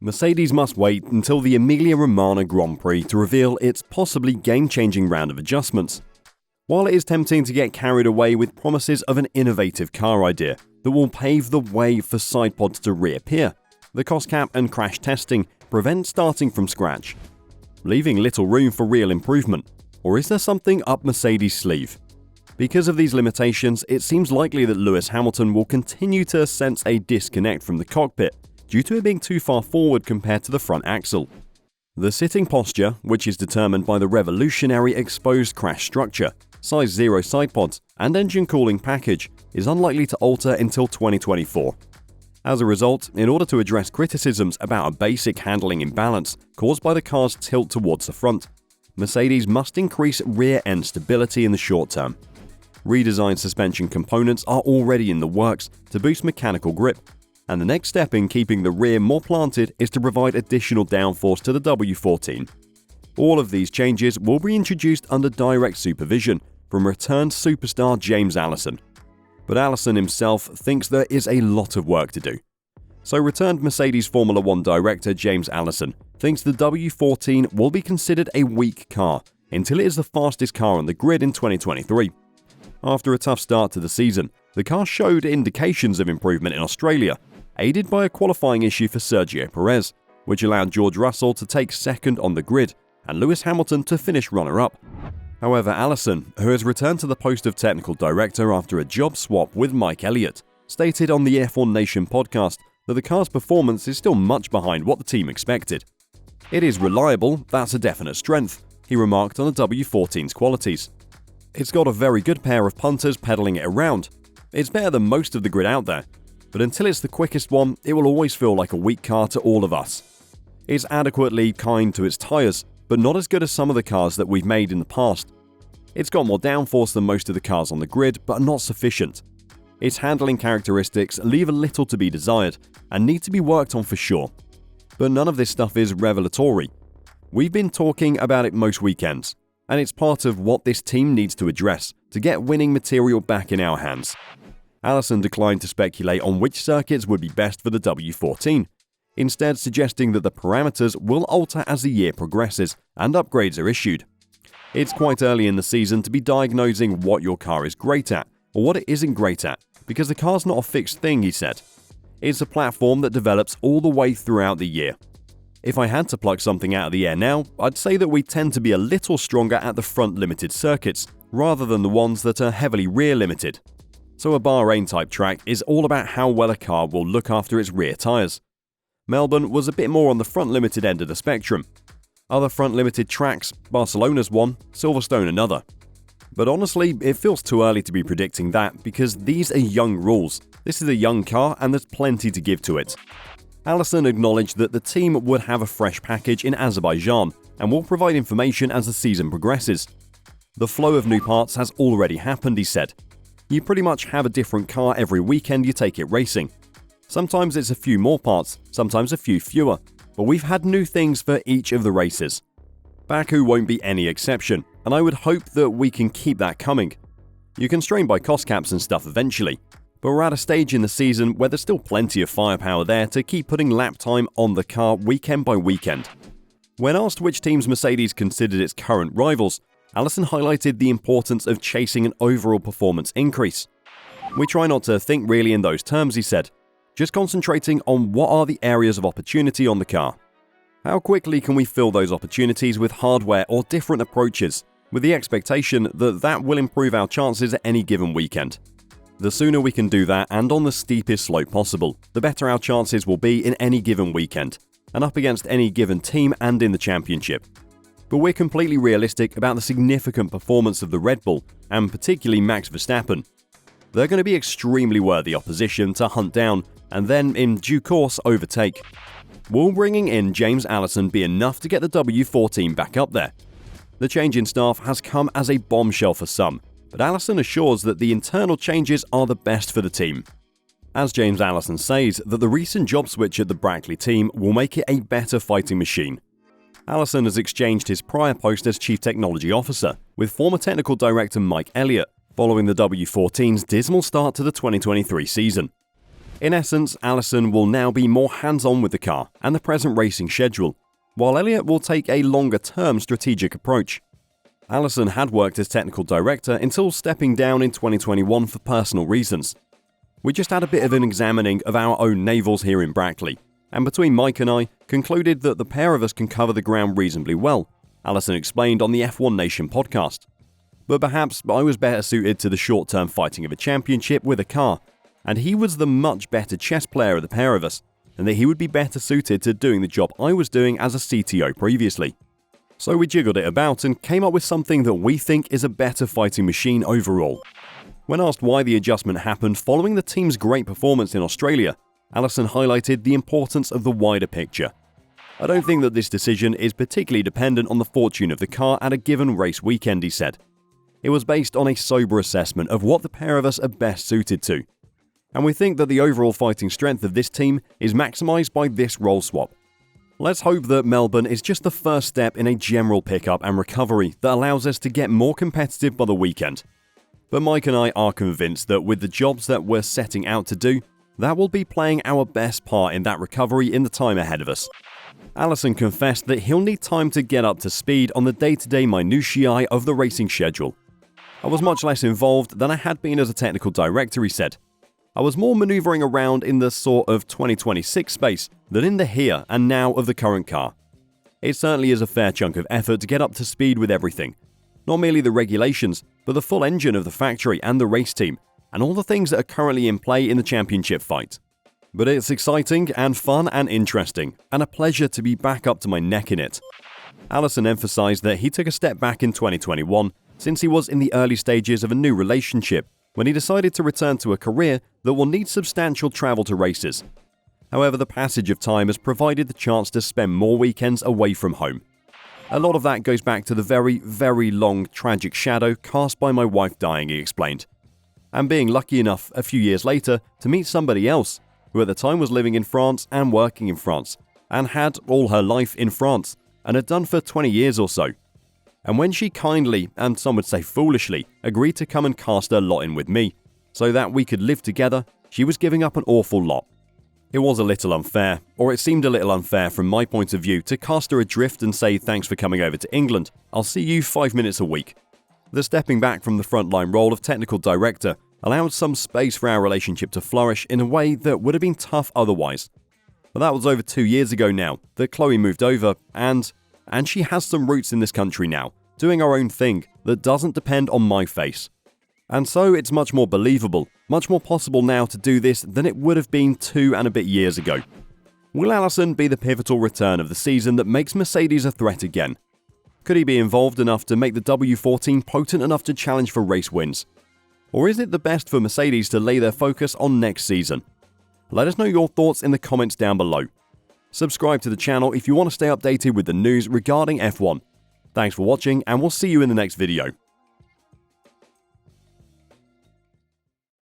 Mercedes must wait until the Emilia Romagna Grand Prix to reveal its possibly game-changing round of adjustments. While it is tempting to get carried away with promises of an innovative car idea that will pave the way for sidepods to reappear, the cost cap and crash testing prevent starting from scratch, leaving little room for real improvement. Or is there something up Mercedes' sleeve? Because of these limitations, it seems likely that Lewis Hamilton will continue to sense a disconnect from the cockpit due to it being too far forward compared to the front axle. The sitting posture, which is determined by the revolutionary exposed crash structure, size 0 sidepods, and engine cooling package, is unlikely to alter until 2024. As a result, in order to address criticisms about a basic handling imbalance caused by the car's tilt towards the front, Mercedes must increase rear-end stability in the short term. Redesigned suspension components are already in the works to boost mechanical grip, and the next step in keeping the rear more planted is to provide additional downforce to the W14. All of these changes will be introduced under direct supervision from returned superstar James Allison. But Allison himself thinks there is a lot of work to do. So returned Mercedes Formula 1 director James Allison thinks the W14 will be considered a weak car until it is the fastest car on the grid in 2023. After a tough start to the season, the car showed indications of improvement in Australia, aided by a qualifying issue for Sergio Perez, which allowed George Russell to take second on the grid and Lewis Hamilton to finish runner-up. However, Allison, who has returned to the post of technical director after a job swap with Mike Elliott, stated on the F1 Nation podcast that the car's performance is still much behind what the team expected. "It is reliable, that's a definite strength," he remarked on the W14's qualities. "It's got a very good pair of punters pedaling it around. It's better than most of the grid out there. But until it's the quickest one, it will always feel like a weak car to all of us. It's adequately kind to its tyres, but not as good as some of the cars that we've made in the past. It's got more downforce than most of the cars on the grid, but not sufficient. Its handling characteristics leave a little to be desired and need to be worked on for sure. But none of this stuff is revelatory. We've been talking about it most weekends, and it's part of what this team needs to address to get winning material back in our hands." Allison declined to speculate on which circuits would be best for the W14, instead suggesting that the parameters will alter as the year progresses and upgrades are issued. "It's quite early in the season to be diagnosing what your car is great at or what it isn't great at, because the car's not a fixed thing," he said. "It's a platform that develops all the way throughout the year. If I had to pluck something out of the air now, I'd say that we tend to be a little stronger at the front-limited circuits rather than the ones that are heavily rear-limited. So a Bahrain-type track is all about how well a car will look after its rear tyres. Melbourne was a bit more on the front-limited end of the spectrum. Other front-limited tracks, Barcelona's one, Silverstone another. But honestly, it feels too early to be predicting that because these are young rules. This is a young car and there's plenty to give to it." Allison acknowledged that the team would have a fresh package in Azerbaijan and will provide information as the season progresses. "The flow of new parts has already happened," he said. "You pretty much have a different car every weekend you take it racing. Sometimes it's a few more parts, sometimes a few fewer, but we've had new things for each of the races. Baku won't be any exception, and I would hope that we can keep that coming. You're constrained by cost caps and stuff eventually, but we're at a stage in the season where there's still plenty of firepower there to keep putting lap time on the car weekend by weekend." When asked which teams Mercedes considered its current rivals, Allison highlighted the importance of chasing an overall performance increase. "We try not to think really in those terms," he said, "just concentrating on what are the areas of opportunity on the car. How quickly can we fill those opportunities with hardware or different approaches, with the expectation that that will improve our chances at any given weekend. The sooner we can do that and on the steepest slope possible, the better our chances will be in any given weekend, and up against any given team and in the championship. But we're completely realistic about the significant performance of the Red Bull, and particularly Max Verstappen. They're going to be extremely worthy opposition to hunt down and then, in due course, overtake. Will bringing in James Allison be enough to get the W14 back up there? The change in staff has come as a bombshell for some, but Allison assures that the internal changes are the best for the team. As James Allison says, that the recent job switch at the Brackley team will make it a better fighting machine. Allison has exchanged his prior post as Chief Technology Officer with former Technical Director Mike Elliott, following the W14's dismal start to the 2023 season. In essence, Allison will now be more hands-on with the car and the present racing schedule, while Elliott will take a longer-term strategic approach. Allison had worked as technical director until stepping down in 2021 for personal reasons. We just had a bit of an examining of our own navals here in Brackley, and between Mike and I, concluded that the pair of us can cover the ground reasonably well, Allison explained on the F1 Nation podcast. But perhaps I was better suited to the short-term fighting of a championship with a car, and he was the much better chess player of the pair of us, and that he would be better suited to doing the job I was doing as a CTO previously. So we jiggled it about and came up with something that we think is a better fighting machine overall. When asked why the adjustment happened following the team's great performance in Australia, Allison highlighted the importance of the wider picture. I don't think that this decision is particularly dependent on the fortune of the car at a given race weekend, he said. It was based on a sober assessment of what the pair of us are best suited to. And we think that the overall fighting strength of this team is maximised by this role swap. Let's hope that Melbourne is just the first step in a general pickup and recovery that allows us to get more competitive by the weekend. But Mike and I are convinced that with the jobs that we're setting out to do, that will be playing our best part in that recovery in the time ahead of us. Allison confessed that he'll need time to get up to speed on the day-to-day minutiae of the racing schedule. I was much less involved than I had been as a technical director, he said. I was more manoeuvring around in the sort of 2026 space than in the here and now of the current car. It certainly is a fair chunk of effort to get up to speed with everything. Not merely the regulations, but the full engine of the factory and the race team, and all the things that are currently in play in the championship fight. But it's exciting and fun and interesting, and a pleasure to be back up to my neck in it. Allison emphasized that he took a step back in 2021 since he was in the early stages of a new relationship when he decided to return to a career that will need substantial travel to races. However, the passage of time has provided the chance to spend more weekends away from home. A lot of that goes back to the very, very long, tragic shadow cast by my wife dying, he explained. And being lucky enough a few years later to meet somebody else who at the time was living in France and working in France, and had all her life in France, and had done for 20 years or so. And when she kindly, and some would say foolishly, agreed to come and cast her lot in with me, so that we could live together, she was giving up an awful lot. It was a little unfair, or it seemed a little unfair from my point of view, to cast her adrift and say thanks for coming over to England, I'll see you 5 minutes a week. The stepping back from the frontline role of technical director allowed some space for our relationship to flourish in a way that would have been tough otherwise. But that was over 2 years ago now that Chloe moved over, and she has some roots in this country now, doing her own thing that doesn't depend on my face. And so it's much more believable, much more possible now to do this than it would have been 2 and a bit years ago. Will Allison be the pivotal return of the season that makes Mercedes a threat again? Could he be involved enough to make the W14 potent enough to challenge for race wins? Or is it the best for Mercedes to lay their focus on next season? Let us know your thoughts in the comments down below. Subscribe to the channel if you want to stay updated with the news regarding F1. Thanks for watching, and we'll see you in the next video.